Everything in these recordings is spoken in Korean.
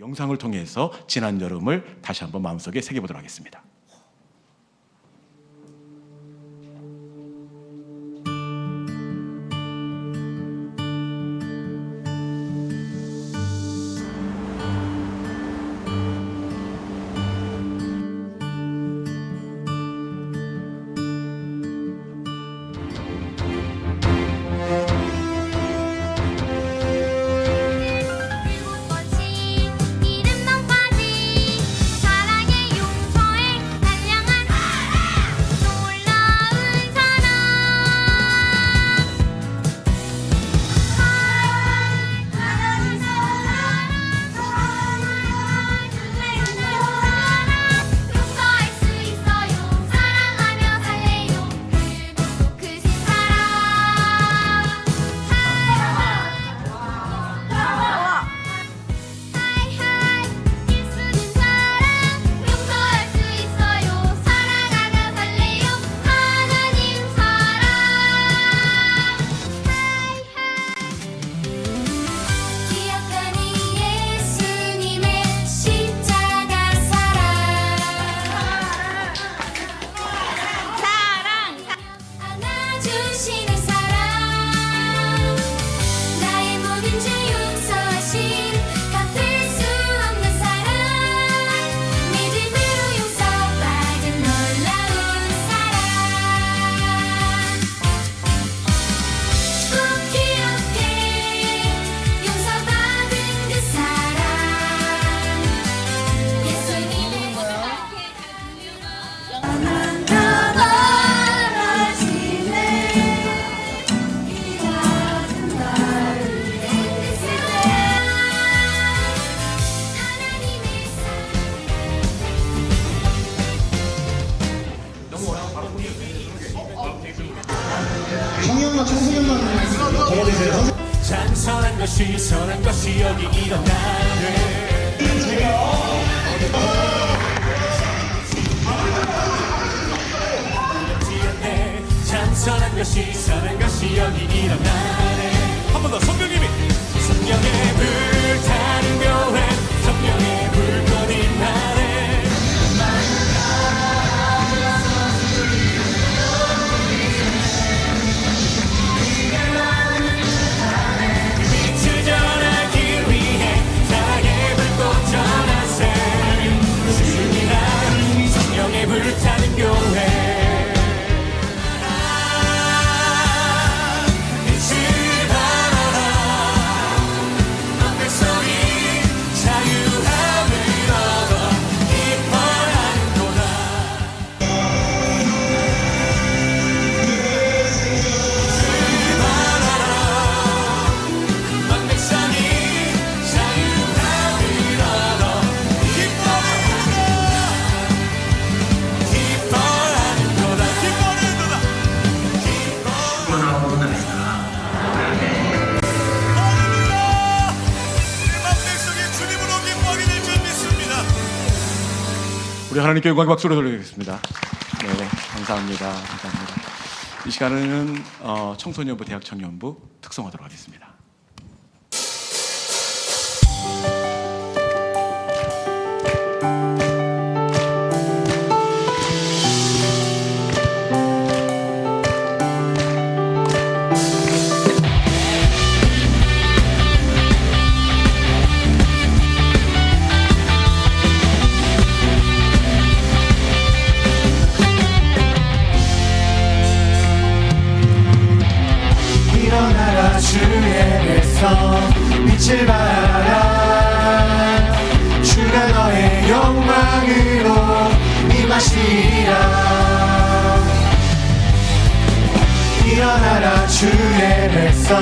영상을 통해서 지난 여름을 다시 한번 마음속에 새겨보도록 하겠습니다. 청년과 청소년만 적어주세요. 찬선한 것이 선한 것이 여기 일어나네. 찬선한 것이 선한 것이 여기 일어나네. 한 번 더 성령님이 성령의 불타는 교회 성령의 불꽃이 나네. 빛을 전하기 위해 사랑의 불꽃 전하세. 주님이란 성령의 불타는 교회. 우리 하나님께 영광의 박수로 돌리겠습니다. 네, 감사합니다. 감사합니다. 이 시간에는 청소년부, 대학 청년부 특성하도록 하겠습니다. 주의 빛을 발하라. 주가 너의 영광으로 임하시리라. 일어나라 주의 백성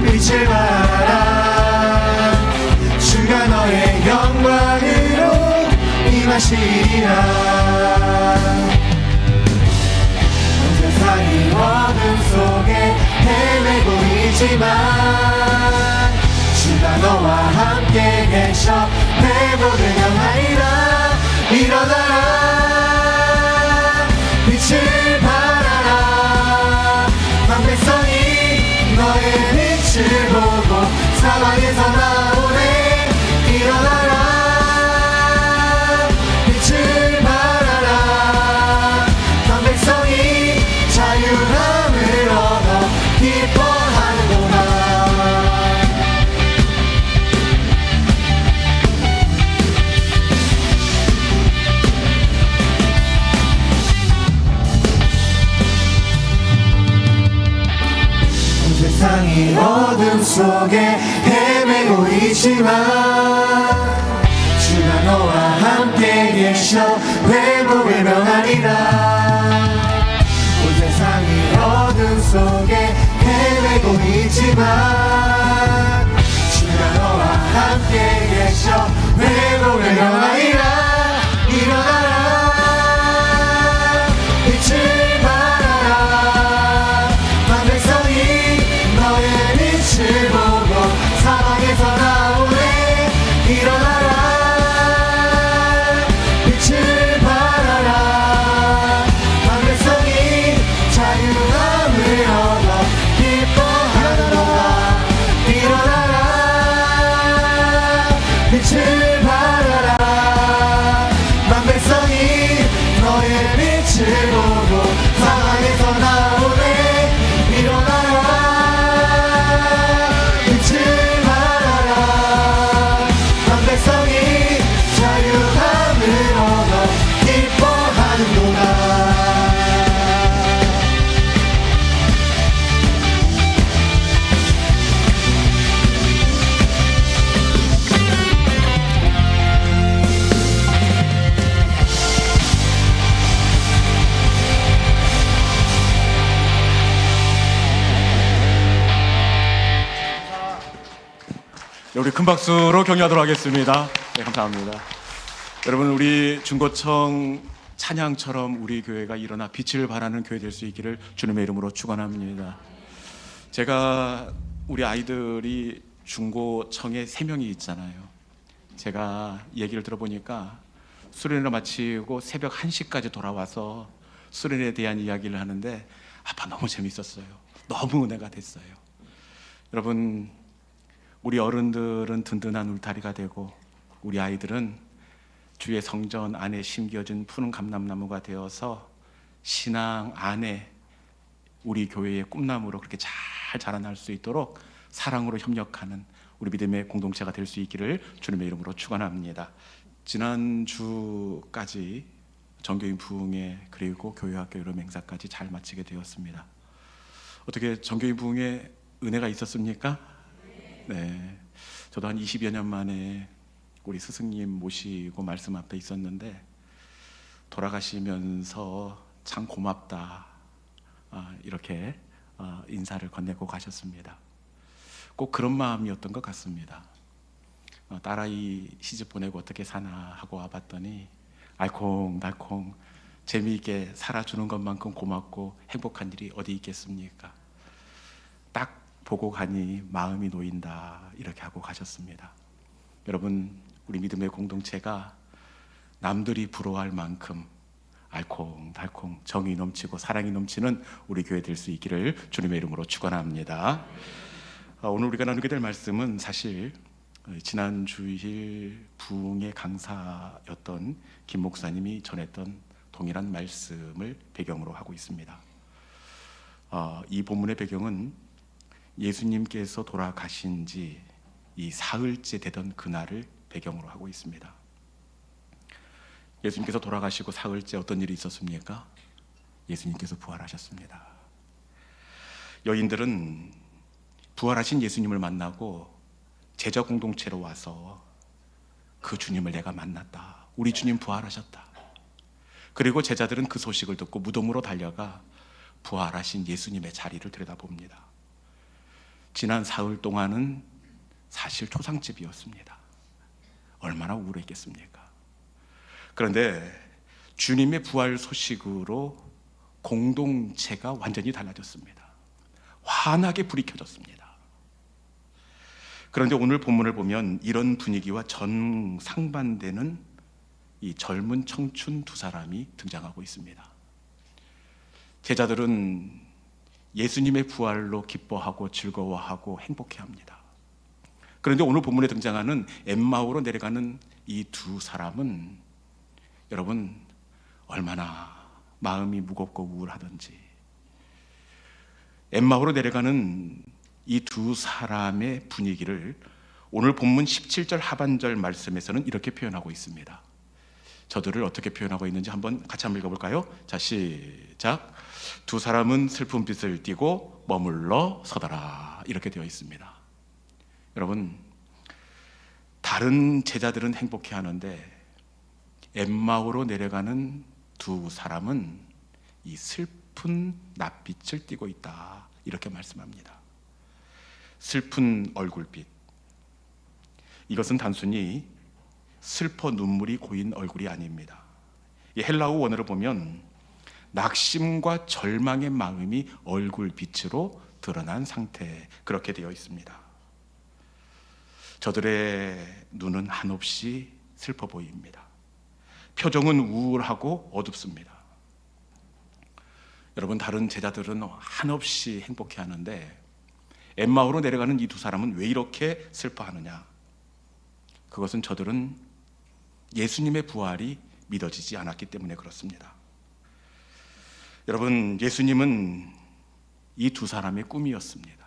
빛을 발하라. 주가 너의 영광으로 임하시리라. 세상이 어둠 속에 헤매고 있지만 주가 너와 함께 계셔 내 복을 향하리라. 일어나라 빛을 발하라. 만 백성이 너의 빛을 보고 사방에서 나오네. 일어나라 속에 헤매고 있지만 주가 너와 함께 계셔 회복을 명하리라. 온 세상이 어둠 속에 헤매고 있지만 주가 너와 함께 계셔 회복을 명하리라. 일어나라 빛을 발하라. 만 백성이 너의 빛을 보고 사방에서 나오네. 일어나라 빛을 발하라. 만 백성이 자유함을 얻어 기뻐하는도다. 일어나라 빛을 발하라. 만 백성이 너의 빛을 보고 사방에서 나오네. 일어나라 빛을 발하라. 만 백성이 자유함을 얻어 기뻐하는도다. 우리 큰 박수로 격려하도록 하겠습니다. 네, 감사합니다. 여러분, 우리 중고청 찬양처럼 우리 교회가 일어나 빛을 발하는 교회 될 수 있기를 주님의 이름으로 축원합니다. 제가 우리 아이들이 중고청에 3명이 있잖아요. 제가 얘기를 들어보니까 수련회를 마치고 새벽 1시까지 돌아와서 수련회에 대한 이야기를 하는데 아빠 너무 재밌었어요. 너무 은혜가 됐어요. 여러분, 우리 어른들은 든든한 울타리가 되고 우리 아이들은 주의 성전 안에 심겨진 푸른 감람나무가 되어서 신앙 안에 우리 교회의 꿈나무로 그렇게 잘 자라날 수 있도록 사랑으로 협력하는 우리 믿음의 공동체가 될 수 있기를 주님의 이름으로 축원합니다. 지난주까지 정교인 부흥회 그리고 교회학교 여름 행사까지 잘 마치게 되었습니다. 어떻게 정교인 부흥회 은혜가 있었습니까? 네, 저도 한 20여 년 만에 우리 스승님 모시고 말씀 앞에 있었는데 돌아가시면서 참 고맙다 이렇게 인사를 건네고 가셨습니다. 꼭 그런 마음이었던 것 같습니다. 딸아이 시집 보내고 어떻게 사나 하고 와봤더니 알콩달콩 재미있게 살아주는 것만큼 고맙고 행복한 일이 어디 있겠습니까? 딱 보고 가니 마음이 놓인다 이렇게 하고 가셨습니다. 여러분, 우리 믿음의 공동체가 남들이 부러워할 만큼 알콩달콩 정이 넘치고 사랑이 넘치는 우리 교회 될 수 있기를 주님의 이름으로 축원합니다. 오늘 우리가 나누게 될 말씀은 사실 지난 주일 부흥의 강사였던 김 목사님이 전했던 동일한 말씀을 배경으로 하고 있습니다. 이 본문의 배경은 예수님께서 돌아가신 지 이 사흘째 되던 그날을 배경으로 하고 있습니다. 예수님께서 돌아가시고 사흘째 어떤 일이 있었습니까? 예수님께서 부활하셨습니다. 여인들은 부활하신 예수님을 만나고 제자 공동체로 와서 그 주님을 내가 만났다. 우리 주님 부활하셨다. 그리고 제자들은 그 소식을 듣고 무덤으로 달려가 부활하신 예수님의 자리를 들여다봅니다. 지난 사흘 동안은 사실 초상집이었습니다. 얼마나 우울했겠습니까? 그런데 주님의 부활 소식으로 공동체가 완전히 달라졌습니다. 환하게 불이 켜졌습니다. 그런데 오늘 본문을 보면 이런 분위기와 정상반되는 이 젊은 청춘 두 사람이 등장하고 있습니다. 제자들은 예수님의 부활로 기뻐하고 즐거워하고 행복해합니다. 그런데 오늘 본문에 등장하는 엠마오로 내려가는 이 두 사람은 여러분 얼마나 마음이 무겁고 우울하던지 엠마오로 내려가는 이 두 사람의 분위기를 오늘 본문 17절 하반절 말씀에서는 이렇게 표현하고 있습니다. 저들을 어떻게 표현하고 있는지 한번 같이 한번 읽어볼까요? 자, 시작. 두 사람은 슬픈 빛을 띠고 머물러 서더라 이렇게 되어 있습니다. 여러분, 다른 제자들은 행복해하는데 엠마오로 내려가는 두 사람은 이 슬픈 낯빛을 띠고 있다, 이렇게 말씀합니다. 슬픈 얼굴빛, 이것은 단순히 슬퍼 눈물이 고인 얼굴이 아닙니다. 이 헬라어 원어를 보면 낙심과 절망의 마음이 얼굴빛으로 드러난 상태, 그렇게 되어 있습니다. 저들의 눈은 한없이 슬퍼 보입니다. 표정은 우울하고 어둡습니다. 여러분, 다른 제자들은 한없이 행복해하는데 엠마오로 내려가는 이 두 사람은 왜 이렇게 슬퍼하느냐? 그것은 저들은 예수님의 부활이 믿어지지 않았기 때문에 그렇습니다. 여러분, 예수님은 이 두 사람의 꿈이었습니다.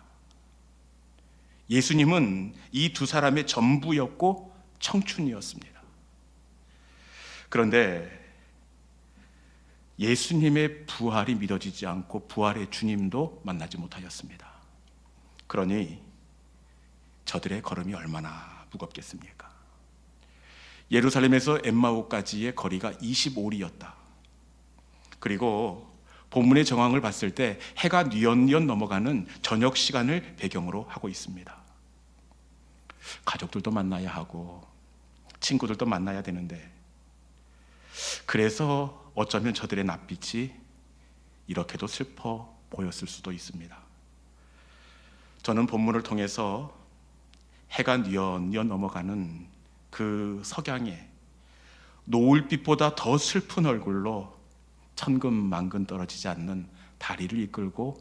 예수님은 이 두 사람의 전부였고 청춘이었습니다. 그런데 예수님의 부활이 믿어지지 않고 부활의 주님도 만나지 못하였습니다. 그러니 저들의 걸음이 얼마나 무겁겠습니까? 예루살렘에서 엠마오까지의 거리가 25리였다. 그리고 본문의 정황을 봤을 때 해가 뉘엿뉘엿 넘어가는 저녁 시간을 배경으로 하고 있습니다. 가족들도 만나야 하고 친구들도 만나야 되는데, 그래서 어쩌면 저들의 낯빛이 이렇게도 슬퍼 보였을 수도 있습니다. 저는 본문을 통해서 해가 뉘엿뉘엿 넘어가는 그 석양에 노을빛보다 더 슬픈 얼굴로 천근만근 떨어지지 않는 다리를 이끌고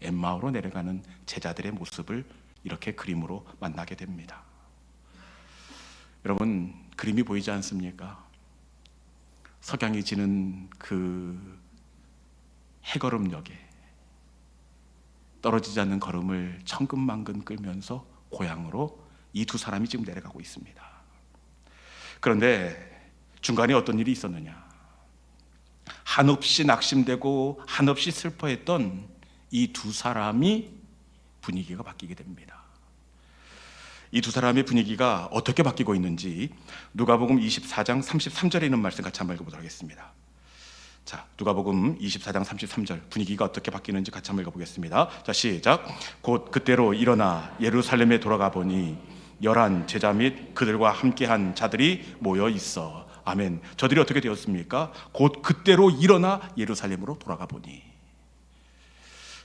엠마오로 내려가는 제자들의 모습을 이렇게 그림으로 만나게 됩니다. 여러분, 그림이 보이지 않습니까? 석양이 지는 그 해걸음역에 떨어지지 않는 걸음을 천근만근 끌면서 고향으로 이 두 사람이 지금 내려가고 있습니다. 그런데 중간에 어떤 일이 있었느냐? 한없이 낙심되고 한없이 슬퍼했던 이 두 사람이 분위기가 바뀌게 됩니다. 이 두 사람의 분위기가 어떻게 바뀌고 있는지 누가복음 24장 33절에 있는 말씀 같이 한번 읽어보도록 하겠습니다. 자, 누가복음 24장 33절, 분위기가 어떻게 바뀌는지 같이 한번 읽어보겠습니다. 자, 시작. 곧 그때로 일어나 예루살렘에 돌아가 보니 11 제자 및 그들과 함께한 자들이 모여 있어. 아멘. 저들이 어떻게 되었습니까? 곧 그때로 일어나 예루살렘으로 돌아가 보니,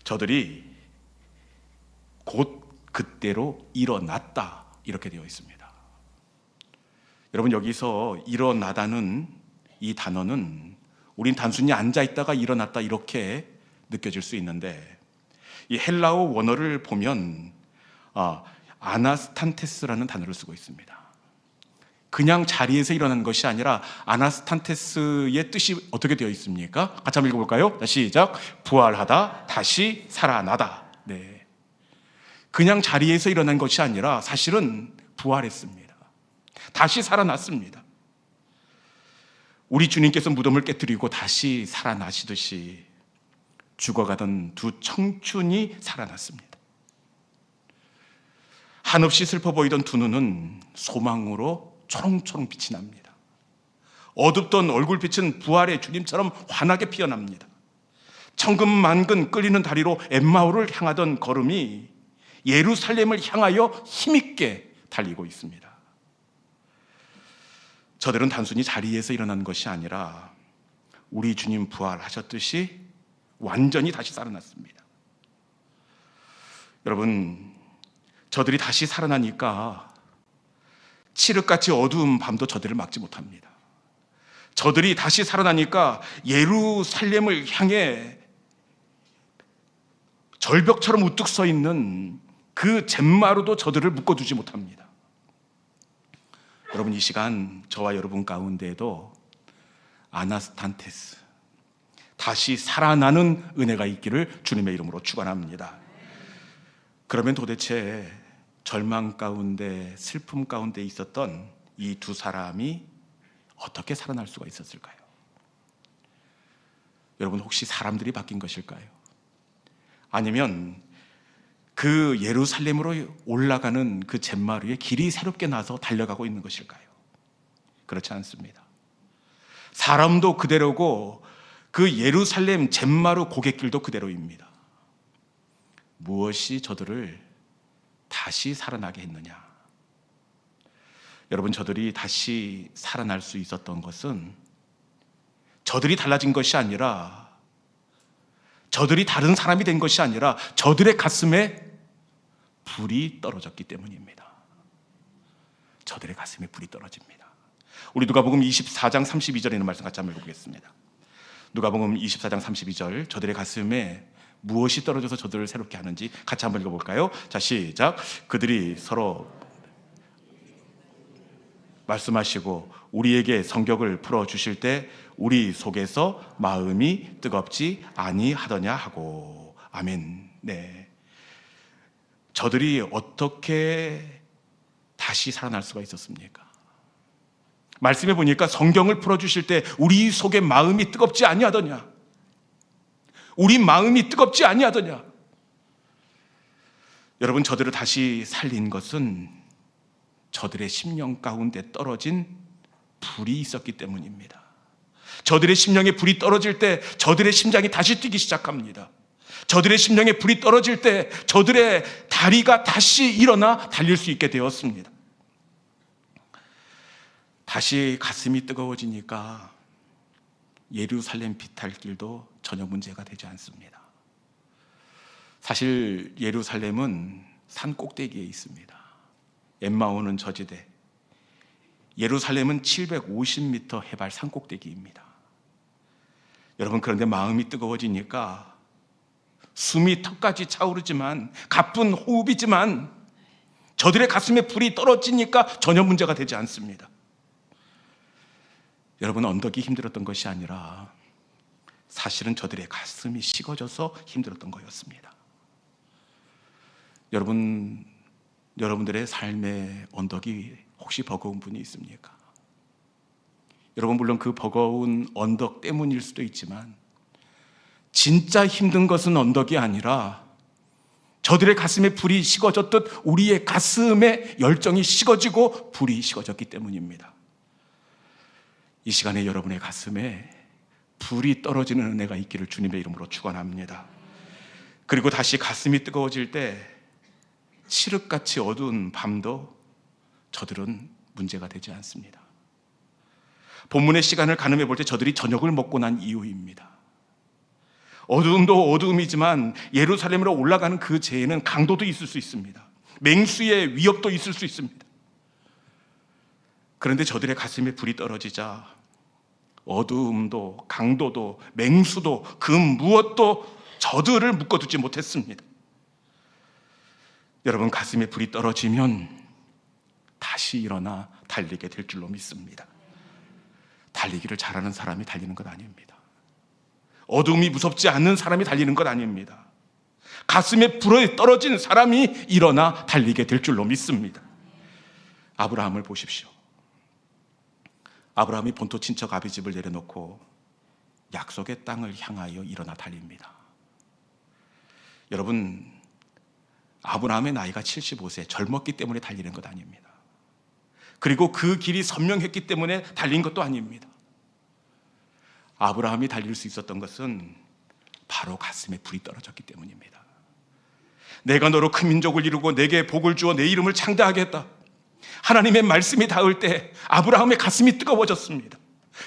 저들이 곧 그때로 일어났다, 이렇게 되어 있습니다. 여러분, 여기서 일어나다는 이 단어는 우린 단순히 앉아있다가 일어났다 이렇게 느껴질 수 있는데, 이 헬라어 원어를 보면 아나스탄테스라는 단어를 쓰고 있습니다. 그냥 자리에서 일어난 것이 아니라 아나스탄테스의 뜻이 어떻게 되어 있습니까? 같이 한번 읽어볼까요? 시작. 부활하다, 다시 살아나다. 네. 그냥 자리에서 일어난 것이 아니라 사실은 부활했습니다. 다시 살아났습니다. 우리 주님께서 무덤을 깨뜨리고 다시 살아나시듯이 죽어가던 두 청춘이 살아났습니다. 한없이 슬퍼 보이던 두 눈은 소망으로 초롱초롱 빛이 납니다. 어둡던 얼굴빛은 부활의 주님처럼 환하게 피어납니다. 천근만근 끌리는 다리로 엠마오를 향하던 걸음이 예루살렘을 향하여 힘있게 달리고 있습니다. 저들은 단순히 자리에서 일어난 것이 아니라 우리 주님 부활하셨듯이 완전히 다시 살아났습니다. 여러분, 저들이 다시 살아나니까 칠흑같이 어두운 밤도 저들을 막지 못합니다. 저들이 다시 살아나니까 예루살렘을 향해 절벽처럼 우뚝 서 있는 그 잿마루도 저들을 묶어두지 못합니다. 여러분, 이 시간 저와 여러분 가운데에도 아나스탄테스, 다시 살아나는 은혜가 있기를 주님의 이름으로 축원합니다. 그러면 도대체 절망 가운데, 슬픔 가운데 있었던 이 두 사람이 어떻게 살아날 수가 있었을까요? 여러분, 혹시 사람들이 바뀐 것일까요? 아니면 그 예루살렘으로 올라가는 그 잿마루에 길이 새롭게 나서 달려가고 있는 것일까요? 그렇지 않습니다. 사람도 그대로고 그 예루살렘 잿마루 고갯길도 그대로입니다. 무엇이 저들을 다시 살아나게 했느냐? 여러분, 저들이 다시 살아날 수 있었던 것은 저들이 달라진 것이 아니라, 저들이 다른 사람이 된 것이 아니라 저들의 가슴에 불이 떨어졌기 때문입니다. 저들의 가슴에 불이 떨어집니다. 우리 누가복음 24장 32절에 있는 말씀 같이 한번 읽어보겠습니다. 누가복음 24장 32절, 저들의 가슴에 무엇이 떨어져서 저들을 새롭게 하는지 같이 한번 읽어볼까요? 자, 시작. 그들이 서로 말씀하시고 우리에게 성경을 풀어주실 때 우리 속에서 마음이 뜨겁지 아니하더냐 하고. 아멘. 네. 저들이 어떻게 다시 살아날 수가 있었습니까? 말씀해 보니까 성경을 풀어주실 때 우리 속에 마음이 뜨겁지 아니하더냐, 우리 마음이 뜨겁지 아니하더냐. 여러분, 저들을 다시 살린 것은 저들의 심령 가운데 떨어진 불이 있었기 때문입니다. 저들의 심령에 불이 떨어질 때 저들의 심장이 다시 뛰기 시작합니다. 저들의 심령에 불이 떨어질 때 저들의 다리가 다시 일어나 달릴 수 있게 되었습니다. 다시 가슴이 뜨거워지니까 예루살렘 비탈길도 전혀 문제가 되지 않습니다. 사실 예루살렘은 산 꼭대기에 있습니다. 엠마오는 저지대, 예루살렘은 750m 해발 산 꼭대기입니다. 여러분, 그런데 마음이 뜨거워지니까 숨이 턱까지 차오르지만, 가쁜 호흡이지만 저들의 가슴에 불이 떨어지니까 전혀 문제가 되지 않습니다. 여러분, 언덕이 힘들었던 것이 아니라 사실은 저들의 가슴이 식어져서 힘들었던 거였습니다. 여러분들의 삶의 언덕이 혹시 버거운 분이 있습니까? 여러분, 물론 그 버거운 언덕 때문일 수도 있지만 진짜 힘든 것은 언덕이 아니라 저들의 가슴에 불이 식어졌듯 우리의 가슴에 열정이 식어지고 불이 식어졌기 때문입니다. 이 시간에 여러분의 가슴에 불이 떨어지는 은혜가 있기를 주님의 이름으로 축원합니다. 그리고 다시 가슴이 뜨거워질 때 칠흑같이 어두운 밤도 저들은 문제가 되지 않습니다. 본문의 시간을 가늠해 볼 때 저들이 저녁을 먹고 난 이후입니다. 어두움도 어두움이지만 예루살렘으로 올라가는 그 제에는 강도도 있을 수 있습니다. 맹수의 위협도 있을 수 있습니다. 그런데 저들의 가슴에 불이 떨어지자 어두움도 강도도 맹수도 그 무엇도 저들을 묶어두지 못했습니다. 여러분, 가슴에 불이 떨어지면 다시 일어나 달리게 될 줄로 믿습니다. 달리기를 잘하는 사람이 달리는 것 아닙니다. 어둠이 무섭지 않는 사람이 달리는 것 아닙니다. 가슴에 불이 떨어진 사람이 일어나 달리게 될 줄로 믿습니다. 아브라함을 보십시오. 아브라함이 본토 친척 아비집을 내려놓고 약속의 땅을 향하여 일어나 달립니다. 여러분, 아브라함의 나이가 75세, 젊었기 때문에 달리는 것 아닙니다. 그리고 그 길이 선명했기 때문에 달린 것도 아닙니다. 아브라함이 달릴 수 있었던 것은 바로 가슴에 불이 떨어졌기 때문입니다. 내가 너로 큰 민족을 이루고 내게 복을 주어 내 이름을 창대하겠다. 하나님의 말씀이 닿을 때 아브라함의 가슴이 뜨거워졌습니다.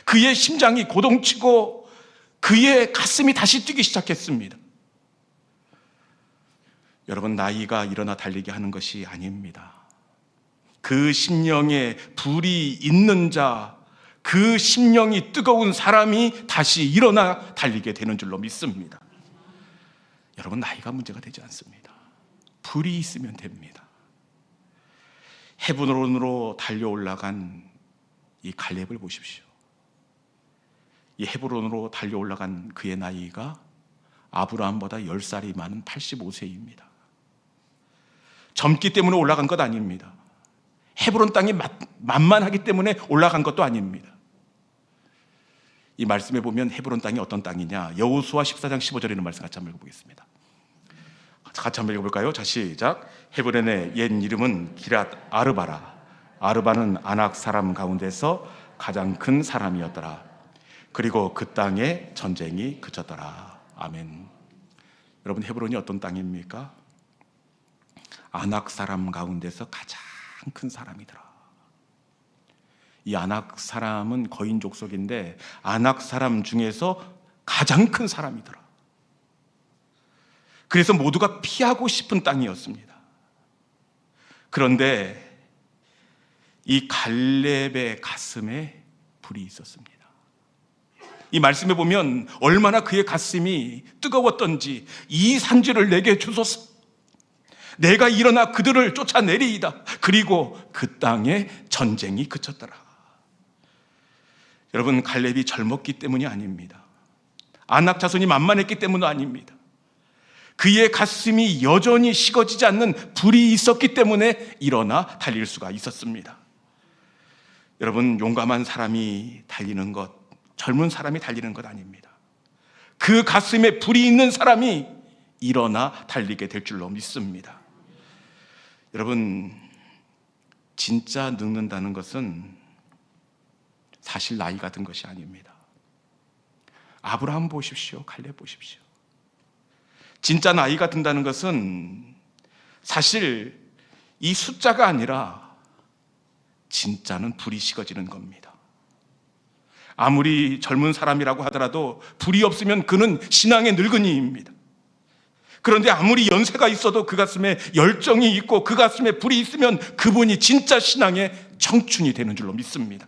그의 심장이 고동치고 그의 가슴이 다시 뛰기 시작했습니다. 여러분, 나이가 일어나 달리게 하는 것이 아닙니다. 그 심령에 불이 있는 자, 그 심령이 뜨거운 사람이 다시 일어나 달리게 되는 줄로 믿습니다. 여러분, 나이가 문제가 되지 않습니다. 불이 있으면 됩니다. 헤브론으로 달려 올라간 이 갈렙을 보십시오. 이 헤브론으로 달려 올라간 그의 나이가 아브라함보다 10살이 많은 85세입니다. 젊기 때문에 올라간 것 아닙니다. 헤브론 땅이 만만하기 때문에 올라간 것도 아닙니다. 이 말씀에 보면 헤브론 땅이 어떤 땅이냐, 여호수아 14장 15절에 있는 말씀 같이 한번 읽어보겠습니다. 같이 한번 읽어볼까요? 자, 시작. 헤브론의 옛 이름은 기랏 아르바라. 아르바는 아낙 사람 가운데서 가장 큰 사람이었더라. 그리고 그 땅에 전쟁이 그쳤더라. 아멘. 여러분, 헤브론이 어떤 땅입니까? 아낙 사람 가운데서 가장 큰 사람이더라. 이 아낙 사람은 거인 족속인데 아낙 사람 중에서 가장 큰 사람이더라. 그래서 모두가 피하고 싶은 땅이었습니다. 그런데 이 갈렙의 가슴에 불이 있었습니다. 이 말씀에 보면 얼마나 그의 가슴이 뜨거웠던지, 이 산지를 내게 주소서, 내가 일어나 그들을 쫓아내리이다. 그리고 그 땅에 전쟁이 그쳤더라. 여러분, 갈렙이 젊었기 때문이 아닙니다. 아낙 자손이 만만했기 때문도 아닙니다. 그의 가슴이 여전히 식어지지 않는 불이 있었기 때문에 일어나 달릴 수가 있었습니다. 여러분, 용감한 사람이 달리는 것, 젊은 사람이 달리는 것 아닙니다. 그 가슴에 불이 있는 사람이 일어나 달리게 될 줄로 믿습니다. 여러분, 진짜 늙는다는 것은 사실 나이가 든 것이 아닙니다. 아브라함 보십시오. 갈렙 보십시오. 진짜 나이가 든다는 것은 사실 이 숫자가 아니라 진짜는 불이 식어지는 겁니다. 아무리 젊은 사람이라고 하더라도 불이 없으면 그는 신앙의 늙은이입니다. 그런데 아무리 연세가 있어도 그 가슴에 열정이 있고 그 가슴에 불이 있으면 그분이 진짜 신앙의 청춘이 되는 줄로 믿습니다.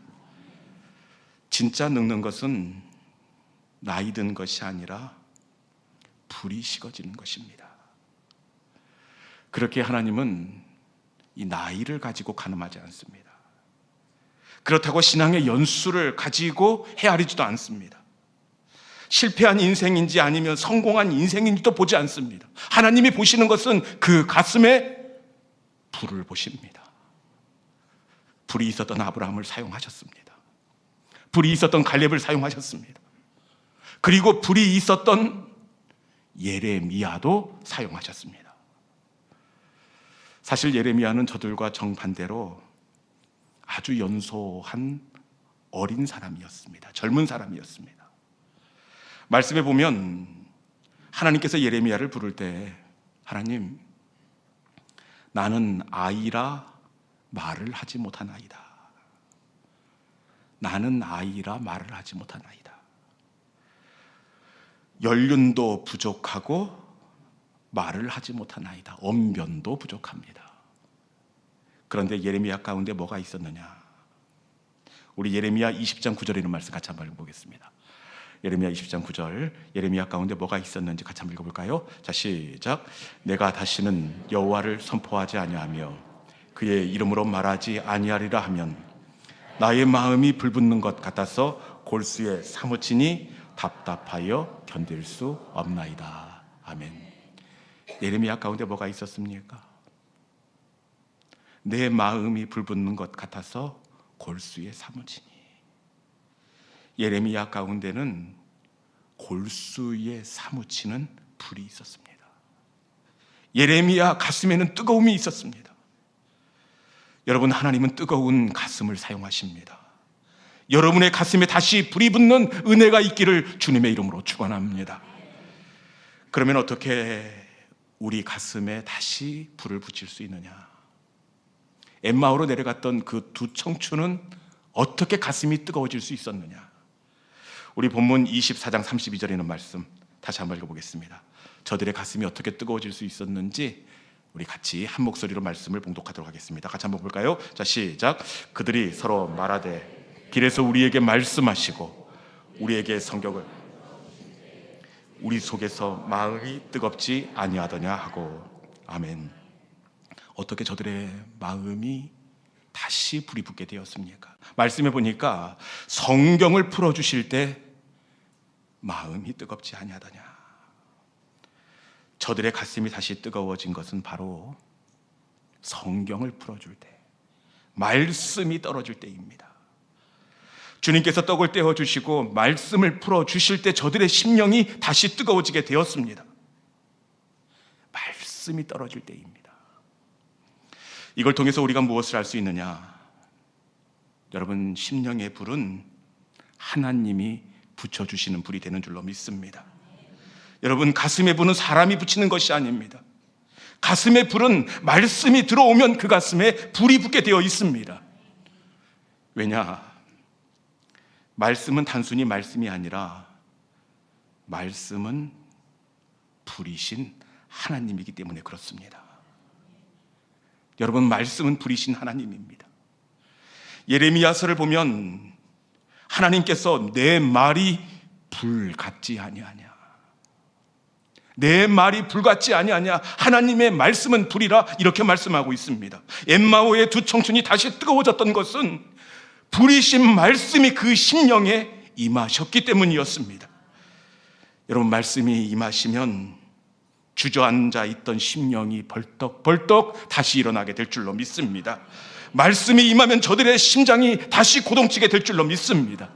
진짜 늙는 것은 나이 든 것이 아니라 불이 식어지는 것입니다. 그렇게 하나님은 이 나이를 가지고 가늠하지 않습니다. 그렇다고 신앙의 연수를 가지고 헤아리지도 않습니다. 실패한 인생인지 아니면 성공한 인생인지도 보지 않습니다. 하나님이 보시는 것은 그 가슴에 불을 보십니다. 불이 있었던 아브라함을 사용하셨습니다. 불이 있었던 갈렙을 사용하셨습니다. 그리고 불이 있었던 예레미야도 사용하셨습니다. 사실 예레미야는 저들과 정반대로 아주 연소한 어린 사람이었습니다. 젊은 사람이었습니다. 말씀에 보면 하나님께서 예레미야를 부를 때, 하나님, 나는 아이라 말을 하지 못하나이다. 나는 아이라 말을 하지 못하나이다. 연륜도 부족하고 말을 하지 못하나이다. 언변도 부족합니다. 그런데 예레미야 가운데 뭐가 있었느냐? 우리 예레미야 20장 9절에 있는 말씀 같이 한번 읽어보겠습니다. 예레미야 20장 9절, 예레미야 가운데 뭐가 있었는지 같이 한번 읽어볼까요? 자, 시작. 내가 다시는 여호와를 선포하지 아니하며 그의 이름으로 말하지 아니하리라 하면 나의 마음이 불붙는 것 같아서 골수에 사무치니 답답하여 견딜 수 없나이다. 아멘. 예레미야 가운데 뭐가 있었습니까? 내 마음이 불붙는 것 같아서 골수에 사무치니. 예레미야 가운데는 골수에 사무치는 불이 있었습니다. 예레미야 가슴에는 뜨거움이 있었습니다. 여러분, 하나님은 뜨거운 가슴을 사용하십니다. 여러분의 가슴에 다시 불이 붙는 은혜가 있기를 주님의 이름으로 축원합니다. 그러면 어떻게 우리 가슴에 다시 불을 붙일 수 있느냐? 엠마오로 내려갔던 그 두 청춘은 어떻게 가슴이 뜨거워질 수 있었느냐? 우리 본문 24장 32절에 있는 말씀 다시 한번 읽어보겠습니다. 저들의 가슴이 어떻게 뜨거워질 수 있었는지 우리 같이 한 목소리로 말씀을 봉독하도록 하겠습니다. 같이 한번 볼까요? 자, 시작. 그들이 서로 말하되 길에서 우리에게 말씀하시고 우리에게 성경을 우리 속에서 마음이 뜨겁지 아니하더냐 하고. 아멘. 어떻게 저들의 마음이 다시 불이 붙게 되었습니까? 말씀해 보니까 성경을 풀어주실 때 마음이 뜨겁지 아니하더냐. 저들의 가슴이 다시 뜨거워진 것은 바로 성경을 풀어줄 때, 말씀이 떨어질 때입니다. 주님께서 떡을 떼어주시고 말씀을 풀어주실 때 저들의 심령이 다시 뜨거워지게 되었습니다. 말씀이 떨어질 때입니다. 이걸 통해서 우리가 무엇을 알 수 있느냐? 여러분, 심령의 불은 하나님이 붙여주시는 불이 되는 줄로 믿습니다. 여러분, 가슴의 불은 사람이 붙이는 것이 아닙니다. 가슴의 불은 말씀이 들어오면 그 가슴에 불이 붙게 되어 있습니다. 왜냐? 말씀은 단순히 말씀이 아니라 말씀은 불이신 하나님이기 때문에 그렇습니다. 여러분, 말씀은 불이신 하나님입니다. 예레미야서를 보면 하나님께서 내 말이 불 같지 아니하냐, 내 말이 불 같지 아니하냐, 하나님의 말씀은 불이라 이렇게 말씀하고 있습니다. 엠마오의 두 청춘이 다시 뜨거워졌던 것은 불이신 말씀이 그 심령에 임하셨기 때문이었습니다. 여러분, 말씀이 임하시면 주저앉아 있던 심령이 벌떡벌떡 다시 일어나게 될 줄로 믿습니다. 말씀이 임하면 저들의 심장이 다시 고동치게 될 줄로 믿습니다.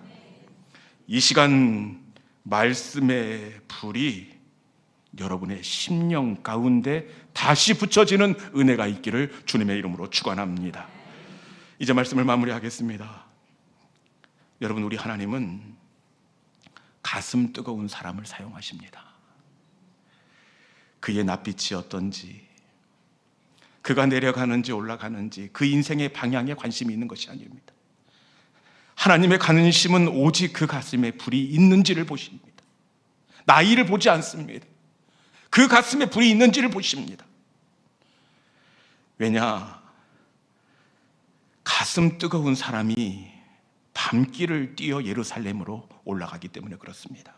이 시간 말씀의 불이 여러분의 심령 가운데 다시 붙여지는 은혜가 있기를 주님의 이름으로 축원합니다. 이제 말씀을 마무리하겠습니다. 여러분, 우리 하나님은 가슴 뜨거운 사람을 사용하십니다. 그의 낯빛이 어떤지, 그가 내려가는지 올라가는지 그 인생의 방향에 관심이 있는 것이 아닙니다. 하나님의 관심은 오직 그 가슴에 불이 있는지를 보십니다. 나이를 보지 않습니다. 그 가슴에 불이 있는지를 보십니다. 왜냐? 가슴 뜨거운 사람이 밤길을 뛰어 예루살렘으로 올라가기 때문에 그렇습니다.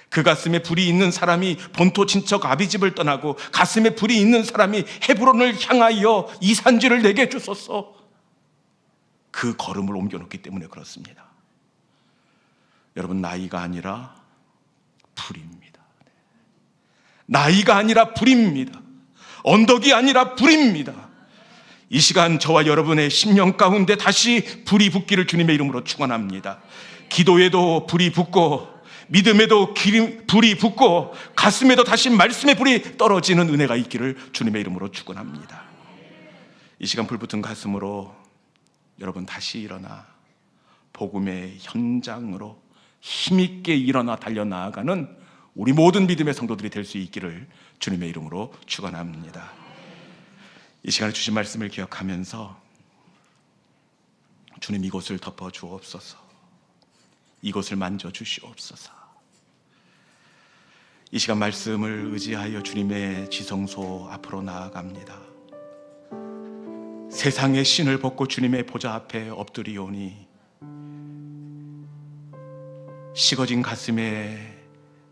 그 가슴에 불이 있는 사람이 본토 친척 아비집을 떠나고 가슴에 불이 있는 사람이 헤브론을 향하여 이 산지를 내게 주소서, 그 걸음을 옮겨놓기 때문에 그렇습니다. 여러분, 나이가 아니라 불입니다. 나이가 아니라 불입니다. 언덕이 아니라 불입니다. 이 시간 저와 여러분의 심령 가운데 다시 불이 붙기를 주님의 이름으로 축원합니다. 기도에도 불이 붙고 믿음에도 불이 붙고 가슴에도 다시 말씀의 불이 떨어지는 은혜가 있기를 주님의 이름으로 축원합니다. 이 시간 불붙은 가슴으로 여러분 다시 일어나 복음의 현장으로 힘있게 일어나 달려나아가는 우리 모든 믿음의 성도들이 될 수 있기를 주님의 이름으로 축원합니다. 이 시간에 주신 말씀을 기억하면서 주님, 이곳을 덮어 주옵소서, 이곳을 만져 주시옵소서. 이 시간 말씀을 의지하여 주님의 지성소 앞으로 나아갑니다. 세상의 신을 벗고 주님의 보좌 앞에 엎드리오니 식어진 가슴에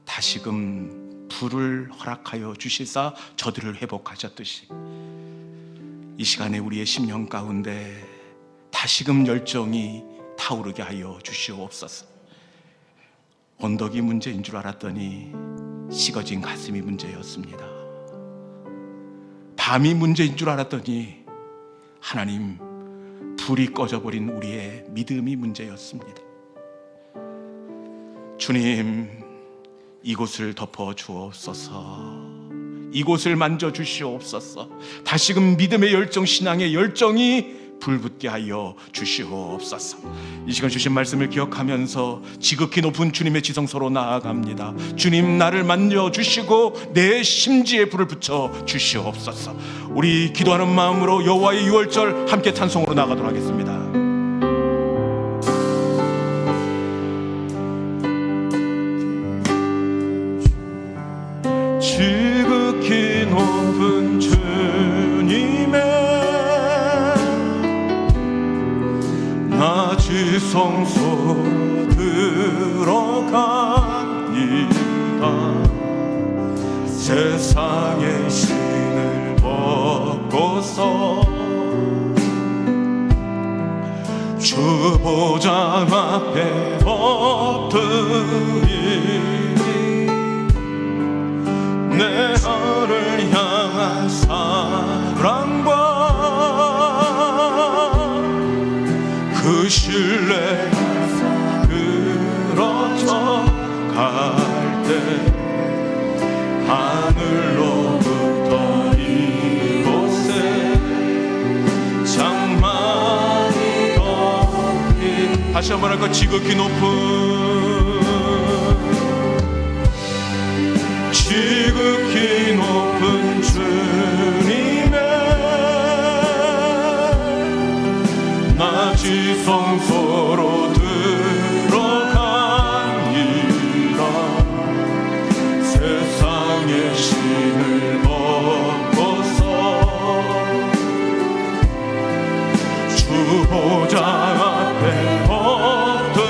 다시금 불을 허락하여 주시사 저들을 회복하셨듯이 이 시간에 우리의 심령 가운데 다시금 열정이 타오르게 하여 주시옵소서. 언덕이 문제인 줄 알았더니 식어진 가슴이 문제였습니다. 밤이 문제인 줄 알았더니 하나님, 불이 꺼져버린 우리의 믿음이 문제였습니다. 주님, 이곳을 덮어 주옵소서, 이곳을 만져 주시옵소서. 다시금 믿음의 열정, 신앙의 열정이 불붙게 하여 주시옵소서. 이 시간 주신 말씀을 기억하면서 지극히 높은 주님의 지성소로 나아갑니다. 주님, 나를 만져 주시고 내 심지에 불을 붙여 주시옵소서. 우리 기도하는 마음으로 여호와의 유월절 함께 찬송으로 나가도록 하겠습니다. 지극히 높은 주님의 나 지성소 들어갑니다. 세상의 신을 벗고서 주 보좌 앞에 엎드리니 내 나를 향한 사랑과 그 신뢰 그렇죠 갈 때 하늘로부터 다시 한번 할까? 지극히 높은 주님의 낮이 성소로 들어가니라. 세상의 신을 벗고서 주 보좌 앞에 엎드린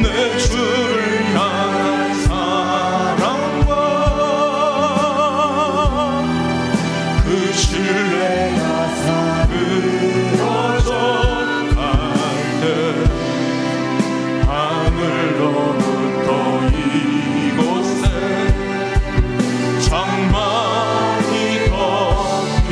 내 주를 향한 사랑과 그 신뢰가 사그러져 갈 때 하늘로부터 이곳에 장막이 덮인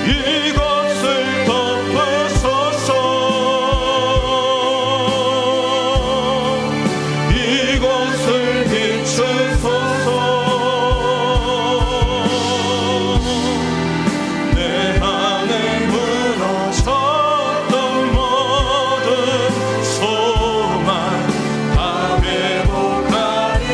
이곳을 덮으소서. 이곳을 비추소서. 내 안에 무너졌던 모든 소망 다 회복하리.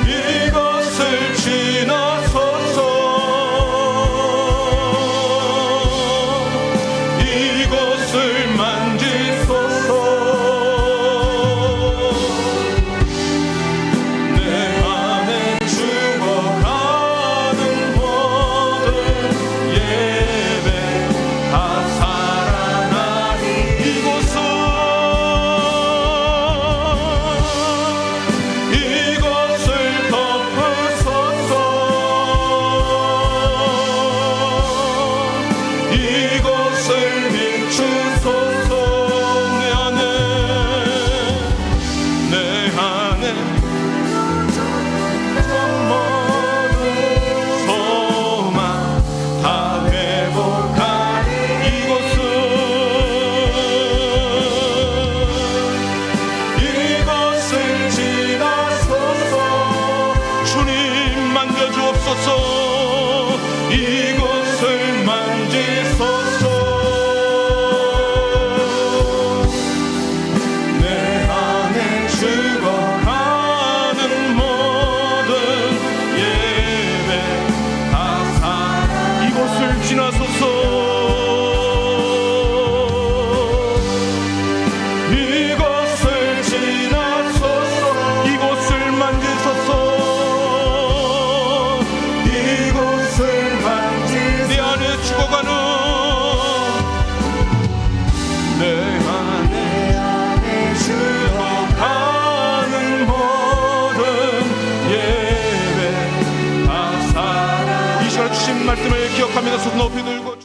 이곳을 지나소서. 이곳을 만지소서. 내 안에 죽어가는 모든 예배 다 살아나리. 이곳을 덮으소서. 이곳을 비추소서. 내 안에 모든 소망 다 회복하리. 이곳을 지나소서. 주님 만져주옵소서. 이곳을 만지소서. 내 안에 죽어가는 모든 예배 다 살아. 이곳을 지나소서. 이곳을 지나소서. 이곳을 만지소서. 이곳을 내 안에 죽어가는 내 안에 죽어가는 모든 예배 다 살아. 이 시간 주신 말씀을 기억하면서 높이